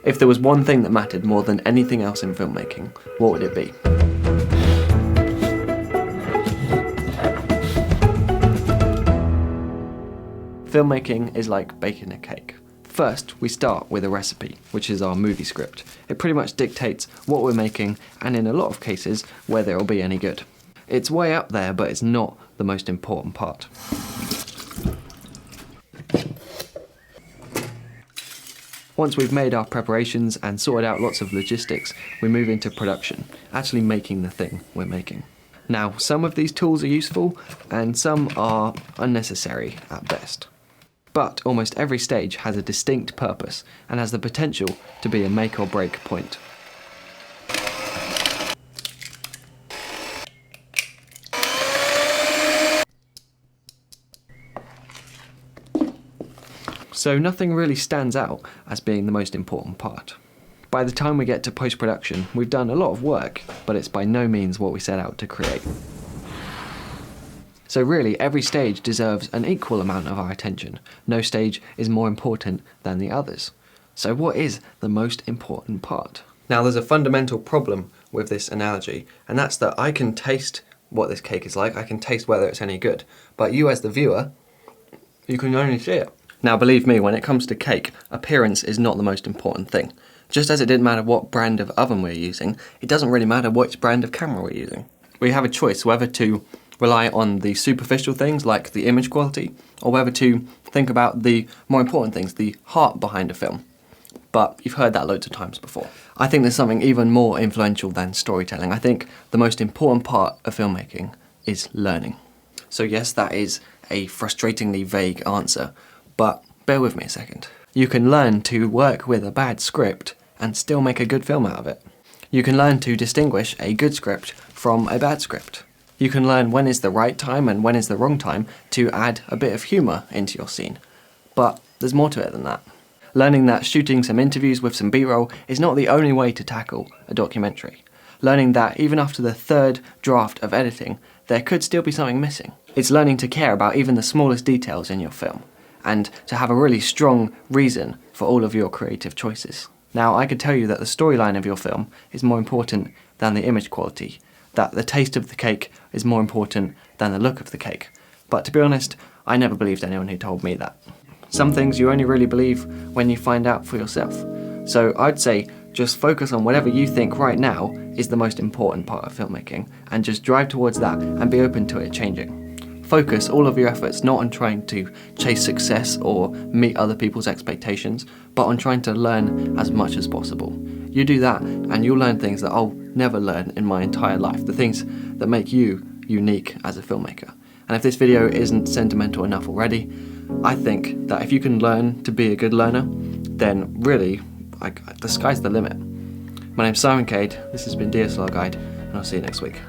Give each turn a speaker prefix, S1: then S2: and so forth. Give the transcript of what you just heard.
S1: If there was one thing that mattered more than anything else in filmmaking, what would it be? Filmmaking is like baking a cake. First, we start with a recipe, which is our movie script. It pretty much dictates what we're making, and in a lot of cases, whether it'll be any good. It's way up there, but it's not the most important part. Once we've made our preparations and sorted out lots of logistics, we move into production, actually making the thing we're making. Now, some of these tools are useful, and some are unnecessary at best. But almost every stage has a distinct purpose, and has the potential to be a make or break point. So nothing really stands out as being the most important part. By the time we get to post-production, we've done a lot of work, but it's by no means what we set out to create. So really, every stage deserves an equal amount of our attention. No stage is more important than the others. So what is the most important part? Now, there's a fundamental problem with this analogy, and that's that I can taste what this cake is like, I can taste whether it's any good, but you as the viewer, you can only see it. Now, believe me, when it comes to cake, appearance is not the most important thing. Just as it didn't matter what brand of oven we're using, it doesn't really matter which brand of camera we're using. We have a choice whether to rely on the superficial things like the image quality, or whether to think about the more important things, the heart behind a film. But you've heard that loads of times before. I think there's something even more influential than storytelling. I think the most important part of filmmaking is learning. So yes, that is a frustratingly vague answer, but bear with me a second. You can learn to work with a bad script and still make a good film out of it. You can learn to distinguish a good script from a bad script. You can learn when is the right time and when is the wrong time to add a bit of humour into your scene. But there's more to it than that. Learning that shooting some interviews with some B-roll is not the only way to tackle a documentary. Learning that even after the third draft of editing, there could still be something missing. It's learning to care about even the smallest details in your film, and to have a really strong reason for all of your creative choices. Now, I could tell you that the storyline of your film is more important than the image quality, that the taste of the cake is more important than the look of the cake. But to be honest, I never believed anyone who told me that. Some things you only really believe when you find out for yourself. So I'd say just focus on whatever you think right now is the most important part of filmmaking, and just drive towards that and be open to it changing. Focus all of your efforts not on trying to chase success or meet other people's expectations, but on trying to learn as much as possible. You do that and you'll learn things that I'll never learn in my entire life, the things that make you unique as a filmmaker. And if this video isn't sentimental enough already, I think that if you can learn to be a good learner, then really, the sky's the limit. My name's Simon Cade, this has been DSLR Guide, and I'll see you next week.